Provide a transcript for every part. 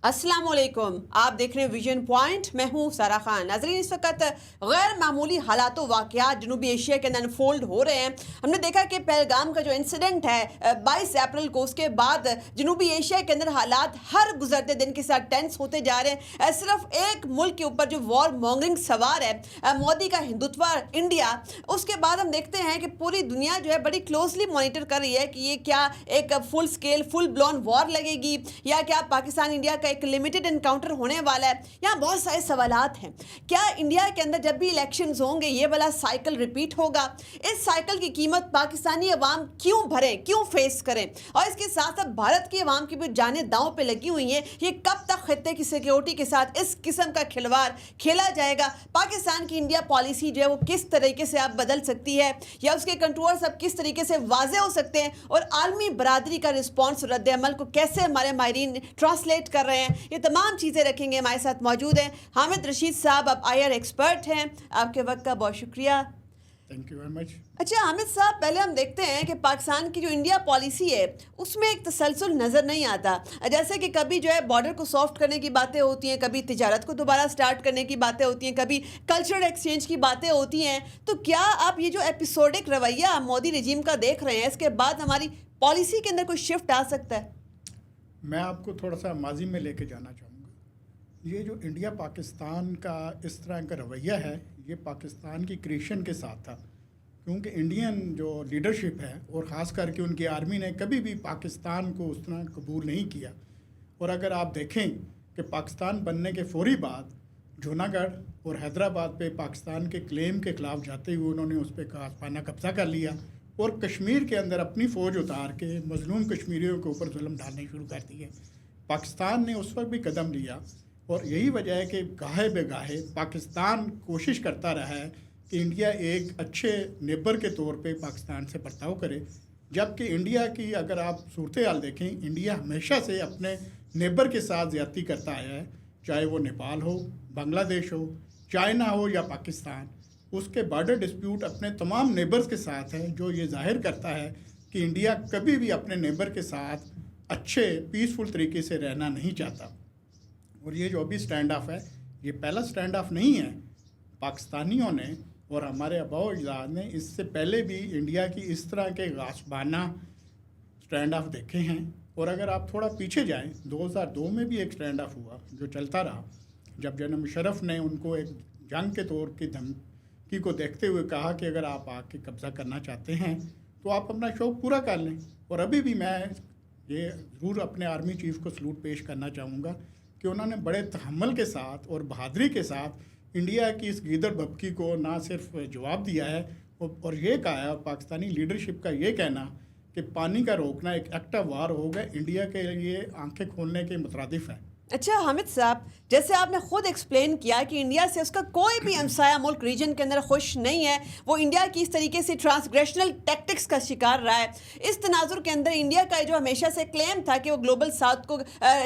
अस्सलाम वालेकुम। आप देख रहे हैं विजन पॉइंट। मैं हूं सारा खान। नाज़रीन, इस वक्त गैर मामूली हालात वाक़यात जनूबी एशिया के अंदर अनफोल्ड हो रहे हैं। हमने देखा कि पहलगाम का जो इंसिडेंट है 22 अप्रैल को, उसके बाद जनूबी एशिया के अंदर हालात हर गुजरते दिन के साथ टेंस होते जा रहे हैं। सिर्फ एक मुल्क के ऊपर जो वॉर मॉन्गरिंग सवार है मोदी का हिंदुत्व इंडिया, उसके बाद हम देखते हैं कि पूरी दुनिया जो है बड़ी क्लोजली मॉनिटर कर रही है कि ये क्या एक फुल स्केल फुल ब्लॉन वॉर लगेगी या क्या पाकिस्तान इंडिया का एक लिमिटेड एनकाउंटर होने वाला है। यहाँ बहुत सारे सवालात हैं। क्या इंडिया के अंदर जब भी इलेक्शंस होंगे ये वाला साइकिल रिपीट होगा? इस साइकिल की कीमत पाकिस्तानी अवाम क्यों भरे, क्यों फेस करें? और इसके साथ साथ भारत की अवाम की भी जानें दांव पे लगी हुई हैं। ये कब तक खित्ते की सिक्योरिटी के साथ इस किस्म का खिलवाड़ खेला जाएगा? पाकिस्तान की इंडिया पॉलिसी जो है वो किस तरीके से आप बदल सकती है या उसके कंट्रोल्स अब किस तरीके से वाजे हो सकते हैं, और आलमी बरादरी का रिस्पॉन्स रद्द अमल को कैसे हमारे माहिरीन ट्रांसलेट कर रहे हैं? ये तमाम चीज़ें रखेंगे। हमारे साथ मौजूद हैं हामिद रशीद साहब, अब आईआर एक्सपर्ट हैं। आपके वक्त का बहुत शुक्रिया। Thank you very much. अच्छा हामिद साहब, पहले हम देखते हैं कि पाकिस्तान की जो इंडिया पॉलिसी है उसमें एक तसलसल नज़र नहीं आता। जैसे कि कभी जो है बॉर्डर को सॉफ्ट करने की बातें होती हैं, कभी तिजारत को दोबारा स्टार्ट करने की बातें होती हैं, कभी कल्चरल एक्सचेंज की बातें होती हैं। तो क्या आप ये जो एपिसोडिक रवैया मोदी रिजीम का देख रहे हैं, इसके बाद हमारी पॉलिसी के अंदर कोई शिफ्ट आ सकता है? मैं आपको थोड़ा सा माजी में लेके जाना चाहूँगा। ये जो इंडिया पाकिस्तान का इस तरह का रवैया है, ये पाकिस्तान की क्रिएशन के साथ था, क्योंकि इंडियन जो लीडरशिप है और ख़ास करके उनकी आर्मी ने कभी भी पाकिस्तान को उस तरह कबूल नहीं किया। और अगर आप देखें कि पाकिस्तान बनने के फौरी बाद जूनागढ़ और हैदराबाद पे पाकिस्तान के क्लेम के ख़िलाफ़ जाते हुए उन्होंने उस पर कासपाना कब्ज़ा कर लिया और कश्मीर के अंदर अपनी फ़ौज उतार के मज़लूम कश्मीरियों के ऊपर जुल्म डालने शुरू कर दिए। पाकिस्तान ने उस वक्त भी कदम लिया और यही वजह है कि गाहे बेगाहे पाकिस्तान कोशिश करता रहा है कि इंडिया एक अच्छे नेबर के तौर पे पाकिस्तान से बर्ताव करे। जबकि इंडिया की अगर आप सूरत हाल देखें, इंडिया हमेशा से अपने नेबर के साथ ज़्यादती करता आया है, चाहे वो नेपाल हो, बांग्लादेश हो, चाइना हो या पाकिस्तान। उसके बॉर्डर डिस्प्यूट अपने तमाम नेबर्स के साथ है, जो ये जाहिर करता है कि इंडिया कभी भी अपने नेबर के साथ अच्छे पीसफुल तरीके से रहना नहीं चाहता। और ये जो अभी स्टैंड ऑफ है, ये पहला स्टैंड ऑफ नहीं है। पाकिस्तानियों ने और हमारे आबाओ अजदाद ने इससे पहले भी इंडिया की इस तरह के गासबाना स्टैंड ऑफ देखे हैं। और अगर आप थोड़ा पीछे जाएं, 2002 में भी एक स्टैंड ऑफ हुआ जो चलता रहा, जब जनरल मुशर्रफ ने उनको एक जंग के तौर की धमकी को देखते हुए कहा कि अगर आप आके कब्ज़ा करना चाहते हैं तो आप अपना शौक़ पूरा कर लें। और अभी भी मैं ये ज़रूर अपने आर्मी चीफ़ को सलूट पेश करना चाहूँगा कि उन्होंने बड़े तहम्मुल के साथ और बहादुरी के साथ इंडिया की इस गीदड़ भभकी को ना सिर्फ जवाब दिया है और ये कहा है, पाकिस्तानी लीडरशिप का ये कहना कि पानी का रोकना एक एक्ट ऑफ वार होगा, इंडिया के लिए आंखें खोलने के मुतरादिफ है। अच्छा हामिद साहब, जैसे आपने खुद एक्सप्लेन किया कि इंडिया से उसका कोई भी हमसाया मुल्क रीजन के अंदर खुश नहीं है, वो इंडिया की इस तरीके से ट्रांसग्रेशनल टैक्टिक्स का शिकार रहा है। इस तनाजुर के अंदर इंडिया का जो हमेशा से क्लेम था कि वो ग्लोबल साउथ को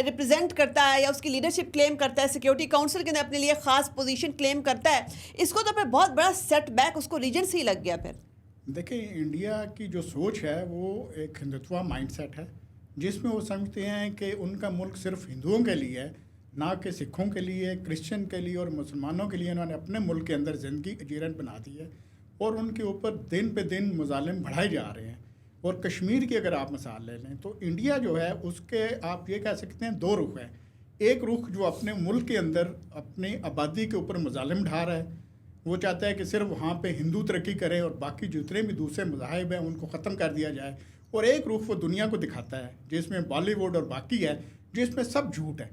रिप्रेजेंट करता है या उसकी लीडरशिप क्लेम करता है, सिक्योरिटी काउंसिल के अंदर अपने लिए ख़ास पोजीशन क्लेम करता है, इसको तो फिर बहुत बड़ा सेटबैक उसको रीजन से ही लग गया। फिर देखिए, इंडिया की जो सोच है वो एक हिंदुत्व माइंडसेट है, जिसमें वो समझते हैं कि उनका मुल्क सिर्फ हिंदुओं के लिए है, ना कि सिखों के लिए, क्रिश्चियन के लिए और मुसलमानों के लिए। उन्होंने अपने मुल्क के अंदर ज़िंदगी अजीरन बना दी है और उनके ऊपर दिन पे दिन मुजालिम बढ़ाए जा रहे हैं। और कश्मीर की अगर आप मिसाल ले लें तो इंडिया जो है उसके आप ये कह सकते हैं दो रुख है। एक रुख जो अपने मुल्क के अंदर अपनी आबादी के ऊपर मुजालिम ढा रहा है, वो चाहता है कि सिर्फ वहाँ पे हिंदू तरक्की करें और बाकी जितने भी दूसरे मज़ाहिब हैं उनको ख़त्म कर दिया जाए। और एक रुख वो दुनिया को दिखाता है जिसमें बॉलीवुड और बाकी है, जिसमें सब झूठ है।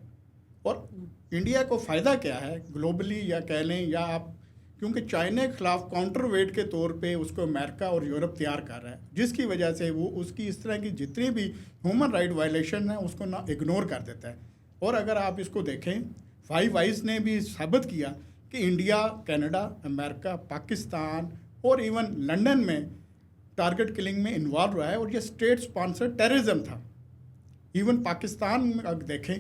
और इंडिया को फ़ायदा क्या है ग्लोबली या कह लें या आप, क्योंकि चाइना के ख़िलाफ़ काउंटर वेट के तौर पे उसको अमेरिका और यूरोप तैयार कर रहा है, जिसकी वजह से वो उसकी इस तरह की जितनी भी ह्यूमन राइट वायलेशन है उसको ना इग्नोर कर देता है। और अगर आप इसको देखें, फाइव आइज़ ने भी साबित किया कि इंडिया, कनाडा, अमेरिका, पाकिस्तान और इवन लंदन में टारगेट किलिंग में इन्वॉल्व रहा है और ये स्टेट स्पॉन्सर टेररिज्म था। इवन पाकिस्तान में अगर देखें,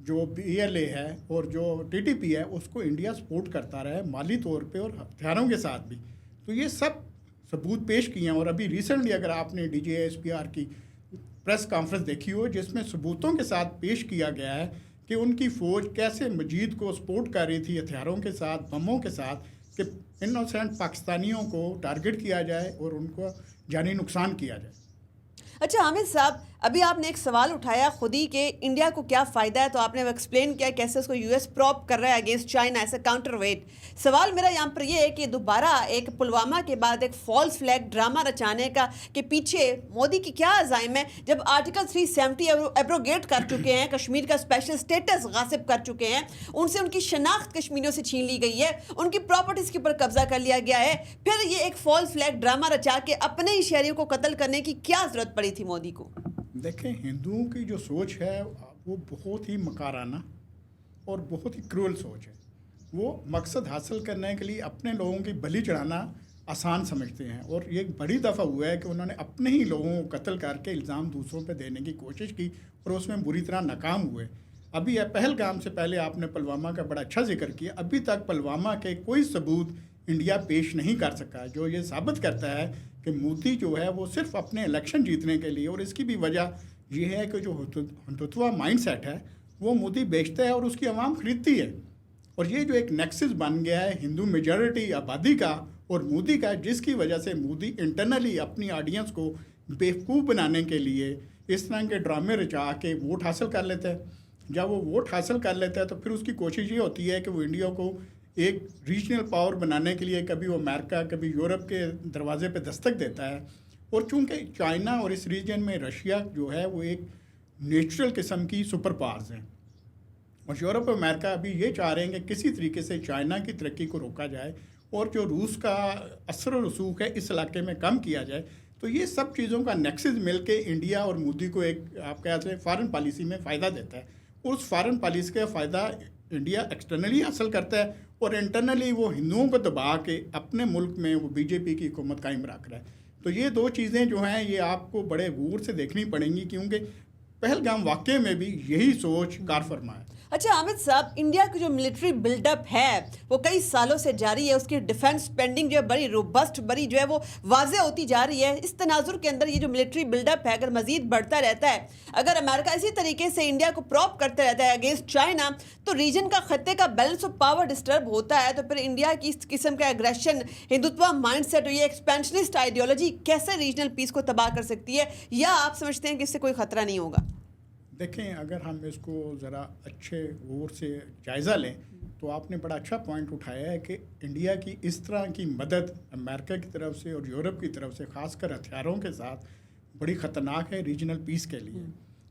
जो BLA है और जो TTP है उसको इंडिया सपोर्ट करता रहा है माली तौर पे और हथियारों के साथ भी। तो ये सब सबूत पेश किए हैं। और अभी रिसेंटली अगर आपने DGSPR की प्रेस कॉन्फ्रेंस देखी हो, जिसमें सबूतों के साथ पेश किया गया है कि उनकी फ़ौज कैसे मजीद को सपोर्ट कर रही थी हथियारों के साथ, बमों के साथ, कि इनोसेंट पाकिस्तानियों को टारगेट किया जाए और उनको जानी नुकसान किया जाए। अच्छा हामिद साहब, अभी आपने एक सवाल उठाया खुद ही कि इंडिया को क्या फ़ायदा है, तो आपने वो एक्सप्लेन किया कैसे उसको यूएस प्रॉप कर रहा है against China as a counterweight. सवाल मेरा यहाँ पर ये है कि दोबारा एक पुलवामा के बाद एक फॉल्स फ्लैग ड्रामा रचाने का के पीछे मोदी की क्या अज़ाइम है, जब आर्टिकल 370 एब्रोगेट कर चुके हैं, कश्मीर का स्पेशल स्टेटस गासिब कर चुके हैं, उनसे उनकी शनाख्त कश्मीरियों से छीन ली गई है, उनकी प्रॉपर्टीज़ के ऊपर कब्जा कर लिया गया है, फिर ये एक फॉल्स फ्लैग ड्रामा रचा के अपने ही शहरियों को कत्ल करने की क्या ज़रूरत पड़ी थी मोदी को? देखें, हिंदुओं की जो सोच है वो बहुत ही मकाराना और बहुत ही क्रूअल सोच है। वो मकसद हासिल करने के लिए अपने लोगों की बलि चढ़ाना आसान समझते हैं, और ये एक बड़ी दफ़ा हुआ है कि उन्होंने अपने ही लोगों को कत्ल करके इल्ज़ाम दूसरों पे देने की कोशिश की और उसमें बुरी तरह नाकाम हुए। अभी यह पहलगाम से पहले आपने पुलवामा का बड़ा अच्छा जिक्र किया। अभी तक पुलवामा के कोई सबूत इंडिया पेश नहीं कर सका, जो ये साबित करता है कि मोदी जो है वो सिर्फ अपने इलेक्शन जीतने के लिए, और इसकी भी वजह यह है कि जो हिंदुत्व माइंडसेट है वो मोदी बेचता है और उसकी आवाम खरीदती है। और ये जो एक नेक्सस बन गया है हिंदू मेजॉरिटी आबादी का और मोदी का, जिसकी वजह से मोदी इंटरनली अपनी ऑडियंस को बेवकूफ़ बनाने के लिए इस तरह के ड्रामे रचा के वोट हासिल कर लेता है। जब वो वोट हासिल कर लेता है तो फिर उसकी कोशिश ये होती है कि वो इंडिया को एक रीजनल पावर बनाने के लिए कभी वो अमेरिका कभी यूरोप के दरवाजे पे दस्तक देता है। और चूंकि चाइना और इस रीजन में रशिया जो है वो एक नेचुरल किस्म की सुपर पावर्स हैं, और यूरोप और अमेरिका अभी ये चाह रहे हैं कि किसी तरीके से चाइना की तरक्की को रोका जाए और जो रूस का असर और रसूख है इस इलाके में कम किया जाए। तो ये सब चीज़ों का नेक्सस मिल के इंडिया और मोदी को एक आप कह सकते हैं फॉरेन पॉलिसी में फ़ायदा देता है। उस फॉरेन पॉलिसी का फ़ायदा इंडिया एक्सटर्नली हासिल करता है और इंटरनली वो हिंदुओं को दबा के अपने मुल्क में वो बीजेपी की हुकूमत कायम रख रहा है। तो ये दो चीज़ें जो हैं ये आपको बड़े गौर से देखनी पड़ेंगी, क्योंकि पहलगाम वाक़े में भी यही सोच कार फरमा है। अच्छा हामिद साहब, इंडिया की जो मिलिट्री बिल्डअप है वो कई सालों से जारी है, उसकी डिफेंस स्पेंडिंग जो है बड़ी रोबस्ट, बड़ी जो है वो वाज़े होती जा रही है। इस तनाजुर के अंदर ये जो मिलिट्री बिल्डअप है अगर मजीद बढ़ता रहता है, अगर अमेरिका इसी तरीके से इंडिया को प्रॉप करता रहता है अगेंस्ट चाइना, तो रीजन का खत्ते का बैलेंस ऑफ पावर डिस्टर्ब होता है। तो फिर इंडिया की इस किस्म का एग्रेशन, हिंदुत्व माइंडसेट और ये एक्सपेंशनिस्ट आइडियोलॉजी कैसे रीजनल पीस को तबाह कर सकती है, या आप समझते हैं कि इससे कोई ख़तरा नहीं होगा? देखें, अगर हम इसको ज़रा अच्छे गौर से जायज़ा लें तो आपने बड़ा अच्छा पॉइंट उठाया है कि इंडिया की इस तरह की मदद अमेरिका की तरफ से और यूरोप की तरफ से ख़ासकर हथियारों के साथ बड़ी ख़तरनाक है रीजनल पीस के लिए।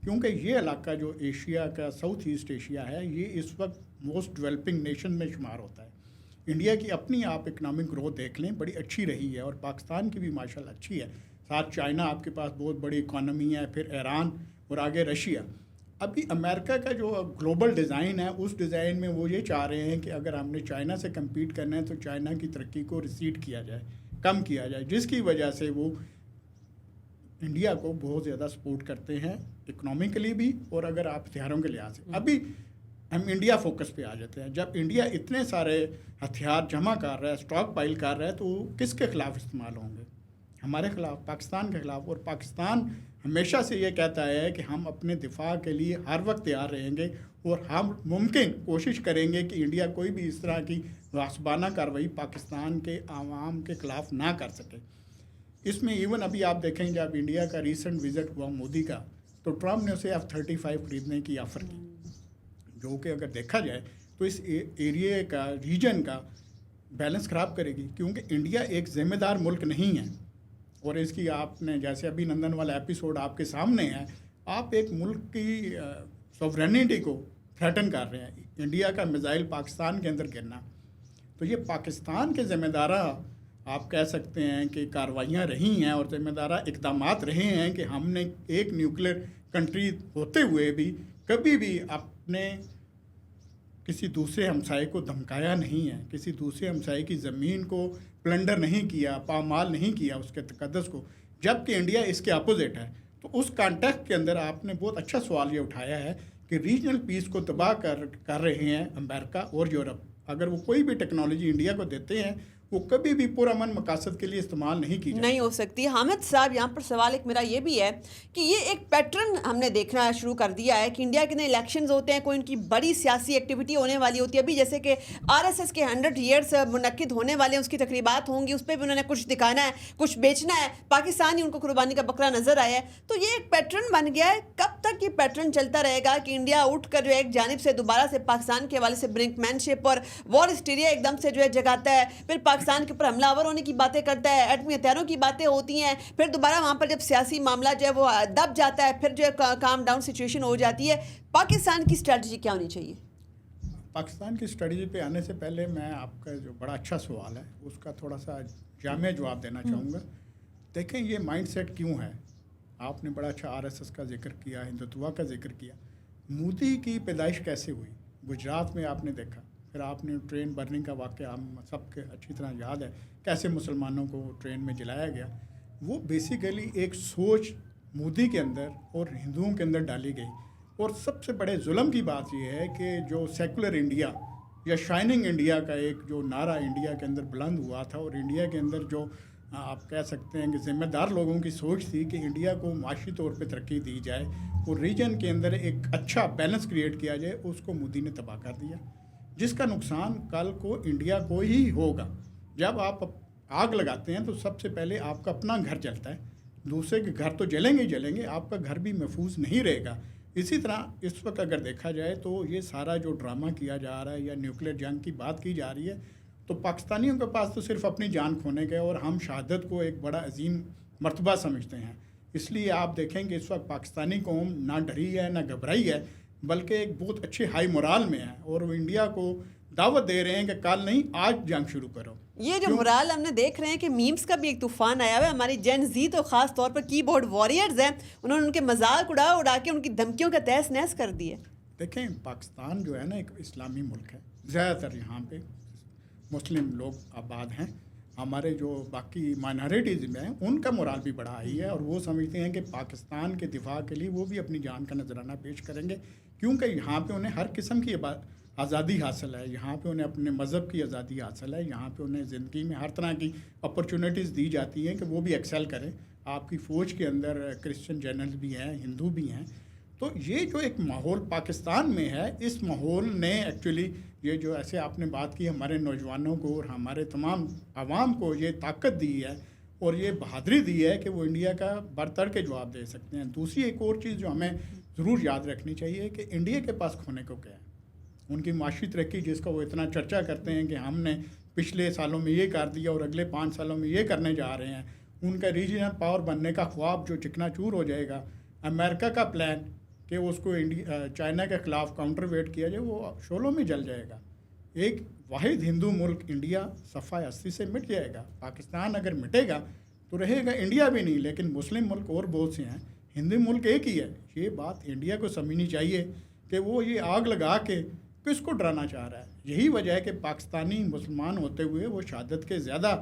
क्योंकि ये इलाका जो एशिया का साउथ ईस्ट एशिया है ये इस वक्त मोस्ट डेवलपिंग नेशन में शुमार होता है। इंडिया की अपनी आप इकनॉमिक ग्रोथ देख लें, बड़ी अच्छी रही है, और पाकिस्तान की भी माशाल्लाह अच्छी है। साथ चाइना आपके पास बहुत बड़ी इकॉनमी है, फिर ईरान और आगे रशिया। अभी अमेरिका का जो ग्लोबल डिज़ाइन है उस डिज़ाइन में वो ये चाह रहे हैं कि अगर हमने चाइना से कम्पीट करना है तो चाइना की तरक्की को रिसीड किया जाए, कम किया जाए, जिसकी वजह से वो इंडिया को बहुत ज़्यादा सपोर्ट करते हैं इकोनॉमिकली भी और अगर आप हथियारों के लिहाज से। अभी हम इंडिया फोकस पे आ जाते हैं। जब इंडिया इतने सारे हथियार जमा कर रहा है, स्टॉक पाइल कर रहा है, तो वो किसके ख़िलाफ़ इस्तेमाल होंगे? हमारे ख़िलाफ़, पाकिस्तान के ख़िलाफ़। और पाकिस्तान हमेशा से ये कहता है कि हम अपने दिफा के लिए हर वक्त तैयार रहेंगे और हम मुमकिन कोशिश करेंगे कि इंडिया कोई भी इस तरह की गासबाना कार्रवाई पाकिस्तान के आवाम के ख़िलाफ़ ना कर सके। इसमें इवन अभी आप देखें जब इंडिया का रिसेंट विज़िट हुआ मोदी का, तो ट्रम्प ने उसे F-35 खरीदने की ऑफ़र की, जो कि अगर देखा जाए तो इस एरिया का, रीजन का बैलेंस ख़राब करेगी, क्योंकि इंडिया एक ज़िम्मेदार मुल्क नहीं है। और इसकी आपने जैसे अभिनंदन वाला एपिसोड आपके सामने है, आप एक मुल्क की सॉवरेनिटी को थ्रेटन कर रहे हैं। इंडिया का मिसाइल पाकिस्तान के अंदर गिरना, तो ये पाकिस्तान के ज़िम्मेदारा आप कह सकते हैं कि कार्रवाइयाँ रही हैं और ज़िम्मेदारा इक़दामात रहे हैं कि हमने एक न्यूक्लियर कंट्री होते हुए भी कभी भी अपने किसी दूसरे हमसाये को धमकाया नहीं है, किसी दूसरे हमसाये की ज़मीन को प्लंडर नहीं किया, पामाल नहीं किया उसके तकद्दस को, जबकि इंडिया इसके अपोजिट है। तो उस कॉन्टेक्स्ट के अंदर आपने बहुत अच्छा सवाल ये उठाया है कि रीजनल पीस को तबाह कर रहे हैं अमेरिका और यूरोप। अगर वो कोई भी टेक्नोलॉजी इंडिया को देते हैं वो कभी भी पुरअमन मकासद के लिए इस्तेमाल नहीं की जाए। नहीं हो सकती। हामिद साहब, यहाँ पर सवाल एक मेरा ये भी है कि ये एक पैटर्न हमने देखना शुरू कर दिया है कि इंडिया के नए इलेक्शंस होते हैं, कोई उनकी बड़ी सियासी एक्टिविटी होने वाली होती है। अभी जैसे कि आरएसएस के 100 ईयर्स मुनक्किद होने वाले हैं, उसकी तकरीबात होंगी, उस पर भी उन्होंने कुछ दिखाना है, कुछ बेचना है। पाकिस्तान ही उनको कुर्बानी का बकरा नजर आया है। तो ये एक पैटर्न बन गया है। कब तक ये पैटर्न चलता रहेगा कि इंडिया उठकर जो है एक जानिब से दोबारा से पाकिस्तान के हवाले से ब्रिंकमैनशिप और वॉर हिस्टीरिया एकदम से जो है जगाता है, फिर पाकिस्तान के ऊपर हमलावर होने की बातें करता है, एटमी हथियारों की बातें होती हैं, फिर दोबारा वहाँ पर जब सियासी मामला जो है वो दब जाता है, फिर जो है काम डाउन सिचुएशन हो जाती है। पाकिस्तान की स्ट्रेटजी क्या होनी चाहिए? पाकिस्तान की स्ट्रेटजी पे आने से पहले मैं आपका जो बड़ा अच्छा सवाल है उसका थोड़ा सा जामिया जवाब देना चाहूँगा। देखें, ये माइंडसेट क्यों है। आपने बड़ा अच्छा आरएसएस का जिक्र किया, हिंदुत्व का जिक्र किया। मोदी की पैदाइश कैसे हुई? गुजरात में आपने देखा, फिर आपने ट्रेन बर्निंग का वाक़या हम सबके अच्छी तरह याद है, कैसे मुसलमानों को ट्रेन में जलाया गया। वो बेसिकली एक सोच मोदी के अंदर और हिंदुओं के अंदर डाली गई। और सबसे बड़े जुल्म की बात यह है कि जो सेकुलर इंडिया या शाइनिंग इंडिया का एक जो नारा इंडिया के अंदर बुलंद हुआ था, और इंडिया के अंदर जो आप कह सकते हैं कि ज़िम्मेदार लोगों की सोच थी कि इंडिया को माशी तौर पे तरक्की दी जाए और रीजन के अंदर एक अच्छा बैलेंस क्रिएट किया जाए, उसको मोदी ने तबाह कर दिया, जिसका नुकसान कल को इंडिया को ही होगा। जब आप आग लगाते हैं तो सबसे पहले आपका अपना घर जलता है, दूसरे के घर तो जलेंगे ही जलेंगे, आपका घर भी महफूज नहीं रहेगा। इसी तरह इस वक्त अगर देखा जाए तो ये सारा जो ड्रामा किया जा रहा है या न्यूक्लियर जंग की बात की जा रही है, तो पाकिस्तानियों के पास तो सिर्फ अपनी जान खोने के, और हम शहादत को एक बड़ा अजीम मर्तबा समझते हैं। इसलिए आप देखेंगे इस वक्त पाकिस्तानी कौम ना डरी है ना घबराई है, बल्कि एक बहुत अच्छे हाई मोराल में है, और वो इंडिया को दावत दे रहे हैं कि कल नहीं आज जंग शुरू करो। ये जो मोराल हमने देख रहे हैं कि मीम्स का भी एक तूफान आया हुआ है। हमारी जेन जी तो खास तौर पर कीबोर्ड वॉरियर्स हैं, उन्होंने उनके मजाक उड़ा उड़ा के उनकी धमकियों का तहस नहस कर दिए। देखें, पाकिस्तान जो है ना एक इस्लामी मुल्क है, ज़्यादातर यहाँ पे मुस्लिम लोग आबाद हैं। हमारे जो बाकी माइनॉरिटीज़ में हैं उनका मोराल भी बढ़ा ही है, और वो समझते हैं कि पाकिस्तान के दिफा के लिए वो भी अपनी जान का नजराना पेश करेंगे, क्योंकि यहाँ पे उन्हें हर किस्म की आज़ादी हासिल है, यहाँ पे उन्हें अपने मज़हब की आज़ादी हासिल है, यहाँ पे उन्हें ज़िंदगी में हर तरह की अपॉर्चुनिटीज़ दी जाती हैं कि वो भी एक्सेल करें। आपकी फ़ौज के अंदर क्रिश्चियन जनरल भी हैं, हिंदू भी हैं। तो ये जो एक माहौल पाकिस्तान में है, इस माहौल ने एक्चुअली ये जो ऐसे आपने बात की हमारे नौजवानों को और हमारे तमाम आवाम को ये ताकत दी है और ये बहादुरी दी है कि वो इंडिया का बरतर के जवाब दे सकते हैं। दूसरी एक और चीज़ जो हमें ज़रूर याद रखनी चाहिए कि इंडिया के पास खोने को क्या है। उनकी माशी तरक्की जिसका वो इतना चर्चा करते हैं कि हमने पिछले सालों में ये कर दिया और अगले 5 सालों में ये करने जा रहे हैं, उनका रीजनल पावर बनने का ख्वाब जो चिकनाचूर हो जाएगा। अमेरिका का प्लान कि उसको चाइना के ख़िलाफ़ काउंटर वेट किया जाए, वो शोलों में जल जाएगा। एक वाहिद हिंदू मुल्क इंडिया सफ़ा अस्सी से मिट जाएगा। पाकिस्तान अगर मिटेगा तो रहेगा इंडिया भी नहीं, लेकिन मुस्लिम मुल्क और बहुत से हैं, हिंदू मुल्क एक ही है। ये बात इंडिया को समझनी चाहिए कि वो ये आग लगा के किसको डराना चाह रहा है। यही वजह है कि पाकिस्तानी मुसलमान होते हुए वो शहादत के ज़्यादा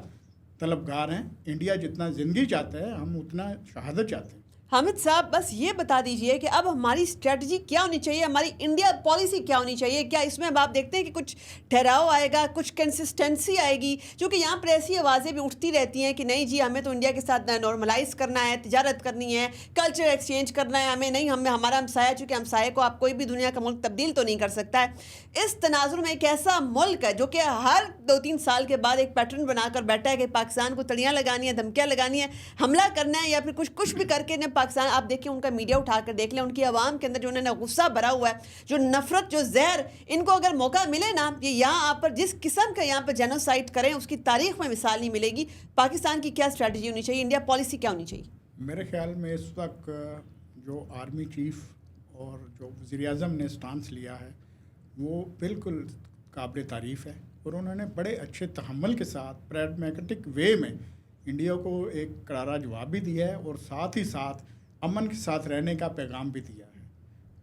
तलबगार हैं। इंडिया जितना ज़िंदगी चाहता है, हम उतना शहादत चाहते हैं। हामिद साहब, बस ये बता दीजिए कि अब हमारी स्ट्रेटजी क्या होनी चाहिए, हमारी इंडिया पॉलिसी क्या होनी चाहिए? क्या इसमें अब आप देखते हैं कि कुछ ठहराव आएगा, कुछ कंसिस्टेंसी आएगी? क्योंकि यहाँ पर ऐसी आवाज़ें भी उठती रहती हैं कि नहीं जी, हमें तो इंडिया के साथ नॉर्मलाइज करना है, तिजारत करनी है, कल्चर एक्सचेंज करना है, हमें नहीं, हमें हमारा हमसाया, चूँकि हमसाये को आप कोई भी दुनिया का मुल्क तब्दील तो नहीं कर सकता है। इस तनाजुर में एक ऐसा मुल्क है जो कि हर 2-3 साल के बाद एक पैटर्न बनाकर बैठा है कि पाकिस्तान को तड़ियाँ लगानी है, धमकियाँ लगानी है, हमला करना है, या फिर कुछ भी करके पाकिस्तान, आप देखिए उनका मीडिया उठाकर देख लें, उनकी आवाम के अंदर जो उन्होंने गुस्सा भरा हुआ है, जो नफरत, जो जहर, इनको अगर मौका मिले ना, ये यहाँ आप पर जिस किस्म का यहाँ पर जेनोसाइड करें उसकी तारीख में मिसाल नहीं मिलेगी। पाकिस्तान की क्या स्ट्रेटजी होनी चाहिए, इंडिया पॉलिसी क्या होनी चाहिए? मेरे ख्याल में इस वक्त जो आर्मी चीफ और जो वज़ीर-ए-आज़म ने स्टांस लिया है वो बिल्कुल काबिल तारीफ़ है, और उन्होंने बड़े अच्छे तहम्मुल के साथ प्रैग्मैटिक वे में इंडिया को एक करारा जवाब भी दिया है, और साथ ही साथ अमन के साथ रहने का पैगाम भी दिया है।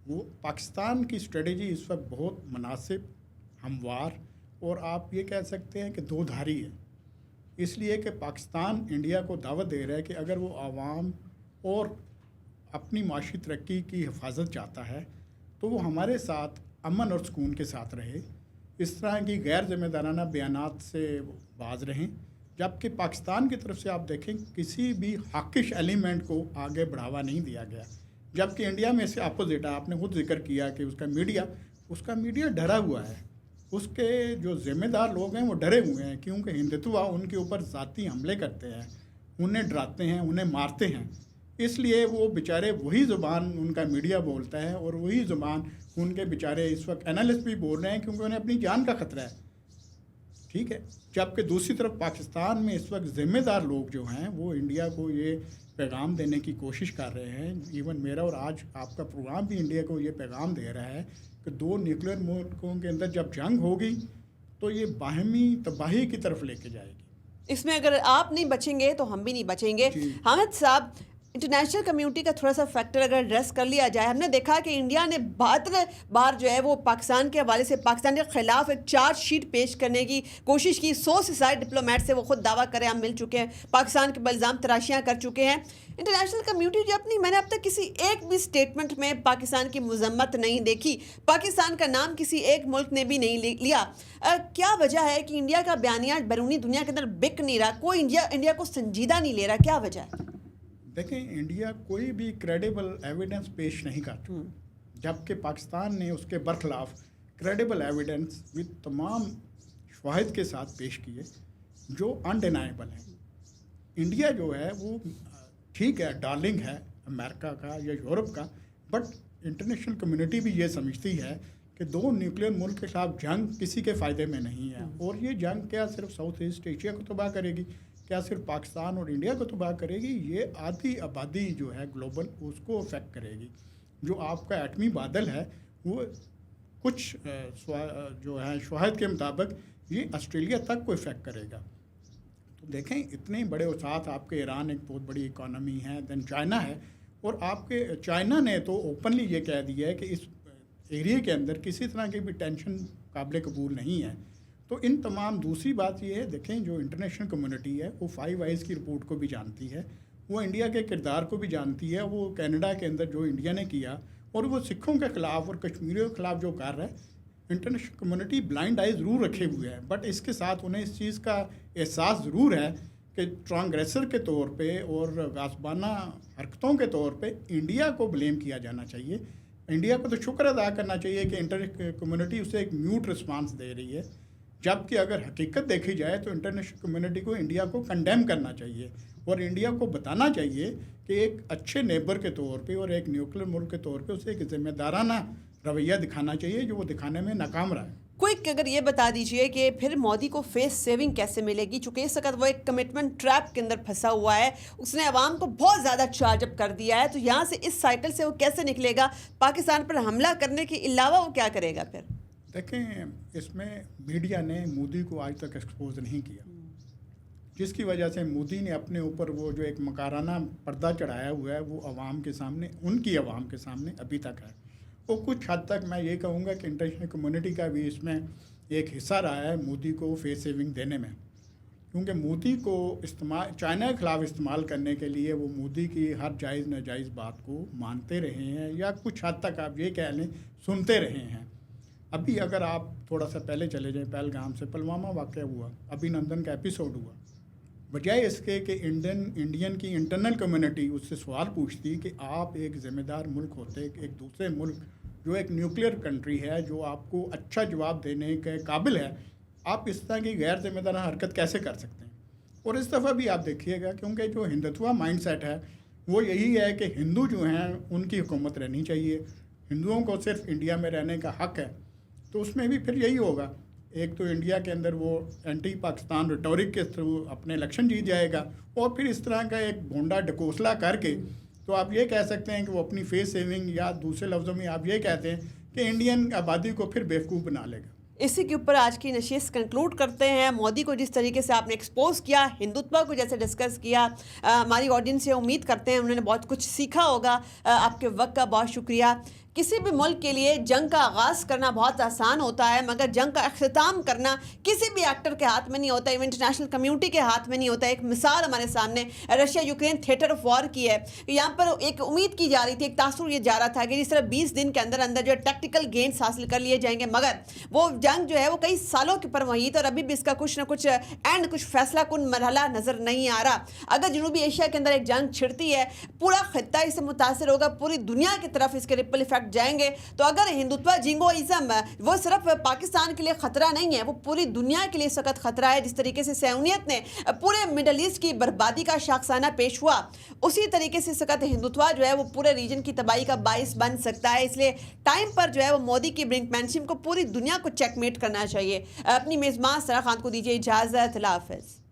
वो पाकिस्तान की स्ट्रेटजी इस वक्त बहुत मुनासिब, हमवार, और आप ये कह सकते हैं कि दो धारी है। इसलिए कि पाकिस्तान इंडिया को दावत दे रहा है कि अगर वो आवाम और अपनी माशी तरक्की की हिफाजत चाहता है तो वो हमारे साथ अमन और सुकून के साथ रहे। इस तरह की गैर जिम्मेदाराना बयानात से बाज रहें। जबकि पाकिस्तान की तरफ से आप देखें किसी भी हॉकिश एलिमेंट को आगे बढ़ावा नहीं दिया गया, जबकि इंडिया में इससे अपोजिट है। आपने खुद जिक्र किया कि उसका मीडिया डरा हुआ है, उसके जो ज़िम्मेदार लोग हैं वो डरे हुए हैं, क्योंकि हिंदुत्व उनके ऊपर ज़ाती हमले करते हैं, उन्हें डराते हैं, उन्हें मारते हैं। इसलिए वो बेचारे वही ज़ुबान उनका मीडिया बोलता है और वही ज़ुबान उनके बेचारे इस वक्त एनालिस्ट भी बोल रहे हैं, क्योंकि उन्हें अपनी जान का ख़तरा है। ठीक है, जबकि दूसरी तरफ पाकिस्तान में इस वक्त ज़िम्मेदार लोग जो हैं वो इंडिया को ये पैगाम देने की कोशिश कर रहे हैं। इवन मेरा और आज आपका प्रोग्राम भी इंडिया को ये पैगाम दे रहा है कि दो न्यूक्लियर मुल्कों के अंदर जब जंग होगी तो ये बाहमी तबाही की तरफ लेके जाएगी। इसमें अगर आप नहीं बचेंगे तो हम भी नहीं बचेंगे। हामिद साहब, इंटरनेशनल कम्युनिटी का थोड़ा सा फैक्टर अगर एड्रेस कर लिया जाए, हमने देखा कि इंडिया ने 72 बार जो है वो पाकिस्तान के हवाले से पाकिस्तान के खिलाफ एक चार्जशीट पेश करने की कोशिश की। 100 से ज़्यादा डिप्लोमेट से वो खुद दावा करें हम मिल चुके हैं, पाकिस्तान के इल्ज़ाम तराशियाँ कर चुके हैं। इंटरनेशनल कम्युनिटी जो अपनी, मैंने अब तक किसी एक भी स्टेटमेंट में पाकिस्तान की मजम्मत नहीं देखी, पाकिस्तान का नाम किसी एक मुल्क ने भी नहीं लिया। क्या वजह है कि इंडिया का बयानिया बैरूनी दुनिया के अंदर बिक नहीं रहा, कोई इंडिया को संजीदा नहीं ले रहा, क्या वजह है? देखें, इंडिया कोई भी क्रेडिबल एविडेंस पेश नहीं करता, जबकि पाकिस्तान ने उसके बरखिलाफ क्रेडिबल एविडेंस विद तमाम शवाहिद के साथ पेश किए जो अनडिनाइबल हैं। इंडिया जो है वो ठीक है, डार्लिंग है अमेरिका का या यूरोप का, बट इंटरनेशनल कम्युनिटी भी ये समझती है कि दो न्यूक्लियर मुल्क के खिलाफ जंग किसी के फ़ायदे में नहीं है। और ये जंग क्या सिर्फ साउथ ईस्ट एशिया को तबाह करेगी, क्या सिर्फ पाकिस्तान और इंडिया को तबाह करेगी, ये आधी आबादी जो है ग्लोबल उसको अफेक्ट करेगी। जो आपका एटमी बादल है वो कुछ जो है शवाहिद के मुताबिक ये ऑस्ट्रेलिया तक को इफ़ेक्ट करेगा। तो देखें, इतने बड़े साथ आपके ईरान एक बहुत बड़ी इकॉनमी है, देन चाइना है, और आपके चाइना ने तो ओपनली ये कह दिया है कि इस एरिया के अंदर किसी तरह की भी टेंशन काबिल कबूल नहीं है। तो इन तमाम, दूसरी बात ये है, देखें जो इंटरनेशनल कम्युनिटी है वो 5 आइज़ की रिपोर्ट को भी जानती है, वो इंडिया के किरदार को भी जानती है, वो कनाडा के अंदर जो इंडिया ने किया और वो सिखों के ख़िलाफ़ और कश्मीरियों के ख़िलाफ़ जो कर रहा है, इंटरनेशनल कम्युनिटी ब्लाइंड आई ज़रूर रखे हुए है, बट इसके साथ उन्हें इस चीज़ का एहसास ज़रूर है कि ट्रांग्रेसर के तौर पे और गासबाना हरकतों के तौर पे इंडिया को ब्लेम किया जाना चाहिए। इंडिया को तो शुक्र अदा करना चाहिए कि इंटरनेशनल कम्युनिटी उसे एक म्यूट रिस्पांस दे रही है, जबकि अगर हकीकत देखी जाए तो इंटरनेशनल कम्युनिटी को इंडिया को कंडेम करना चाहिए और इंडिया को बताना चाहिए कि एक अच्छे नेबर के तौर पे और एक न्यूक्लियर मुल्क के तौर पे उसे एक जिम्मेदाराना रवैया दिखाना चाहिए, जो वो दिखाने में नाकाम रहा है। क्विक अगर ये बता दीजिए कि फिर मोदी को फेस सेविंग कैसे मिलेगी, चूँकि इस वक्त वो एक कमिटमेंट ट्रैप के अंदर फंसा हुआ है, उसने अवाम को बहुत ज़्यादा चार्जअप कर दिया है, तो यहाँ से इस साइकिल से वो कैसे निकलेगा? पाकिस्तान पर हमला करने के अलावा वो क्या करेगा फिर? देखें, इसमें मीडिया ने मोदी को आज तक एक्सपोज नहीं किया, जिसकी वजह से मोदी ने अपने ऊपर वो जो एक मकाराना पर्दा चढ़ाया हुआ है वो अवाम के सामने, उनकी अवाम के सामने अभी तक है। वो कुछ हद तक मैं ये कहूँगा कि इंटरनेशनल कम्युनिटी का भी इसमें एक हिस्सा रहा है मोदी को फेस सेविंग देने में, क्योंकि मोदी को इस्तेमाल, चाइना के ख़िलाफ़ इस्तेमाल करने के लिए वो मोदी की हर जायज़ नाजायज़ बात को मानते रहे हैं, या कुछ हद तक आप ये कह लें सुनते रहे हैं। अभी अगर आप थोड़ा सा पहले चले जाएं, पहलगाम से पुलवामा वाक़या हुआ, अभिनंदन का एपिसोड हुआ, बजाय इसके कि इंडियन की इंटरनल कम्युनिटी उससे सवाल पूछती कि आप एक ज़िम्मेदार मुल्क होते, एक दूसरे मुल्क जो एक न्यूक्लियर कंट्री है, जो आपको अच्छा जवाब देने के काबिल है, आप इस तरह की गैर जिम्मेदार हरकत कैसे कर सकते हैं? और इस दफ़ा भी आप देखिएगा, क्योंकि जो हिंदुत्व माइंडसेट है वो यही है कि हिंदू जो हैं उनकी हुकूमत रहनी चाहिए, हिंदुओं को सिर्फ इंडिया में रहने का हक़ है। तो उसमें भी फिर यही होगा, एक तो इंडिया के अंदर वो एंटी पाकिस्तान रिटोरिक के थ्रू अपने इलेक्शन जीत जाएगा, और फिर इस तरह का एक भोंडा ढकोसला करके तो आप ये कह सकते हैं कि वो अपनी फेस सेविंग, या दूसरे लफ्ज़ों में आप ये कहते हैं कि इंडियन आबादी को फिर बेवकूफ़ बना लेगा। इसी के ऊपर आज की नशिस्त कंक्लूड करते हैं। मोदी को जिस तरीके से आपने एक्सपोज किया, हिंदुत्व को जैसे डिस्कस किया, हमारी ऑडियंस से उम्मीद करते हैं उन्होंने बहुत कुछ सीखा होगा। आपके वक्त का बहुत शुक्रिया। किसी भी मुल्क के लिए जंग का आगाज करना बहुत आसान होता है, मगर जंग का अख्ताम करना किसी भी एक्टर के हाथ में नहीं होता, इवन इंटरनेशनल कम्युनिटी के हाथ में नहीं होता। एक मिसाल हमारे सामने Russia Ukraine theatre of war की है। यहाँ पर एक उम्मीद की जा रही थी, एक तासुर ये जा रहा था कि जिस तरह 20 दिन के अंदर अंदर जो है टैक्टिकल गेन्स हासिल कर लिए जाएंगे, मगर वो जंग जो है वो कई सालों के ऊपर वही और अभी भी इसका कुछ ना कुछ एंड कुछ फैसला कुन मरहला नजर नहीं आ रहा। अगर जनूबी एशिया के अंदर एक जंग छिड़ती है, पूरा खित्ता इससे मुतासर होगा, पूरी दुनिया की तरफ इसके रिपल इफेक्ट जाएंगे। तो अगर हिंदुत्व जिंगोइज्म वो सिर्फ पाकिस्तान के लिए खतरा नहीं है, वो पूरी दुनिया के लिए इस वक्त खतरा है। जिस तरीके से सैनियत ने पूरे मिडल ईस्ट की बर्बादी का शाखसाना पेश हुआ, उसी तरीके से इस वक्त हिंदुत्व जो है वो पूरे रीजन की तबाही का बाइस बन सकता है। इसलिए टाइम पर जो है वो मोदी की ब्रिंकमैनशिप को पूरी दुनिया को चेकमेट करना चाहिए। अपनी मेजबान सरा खान को दीजिए इजाजत। अल्लाह हाफिज।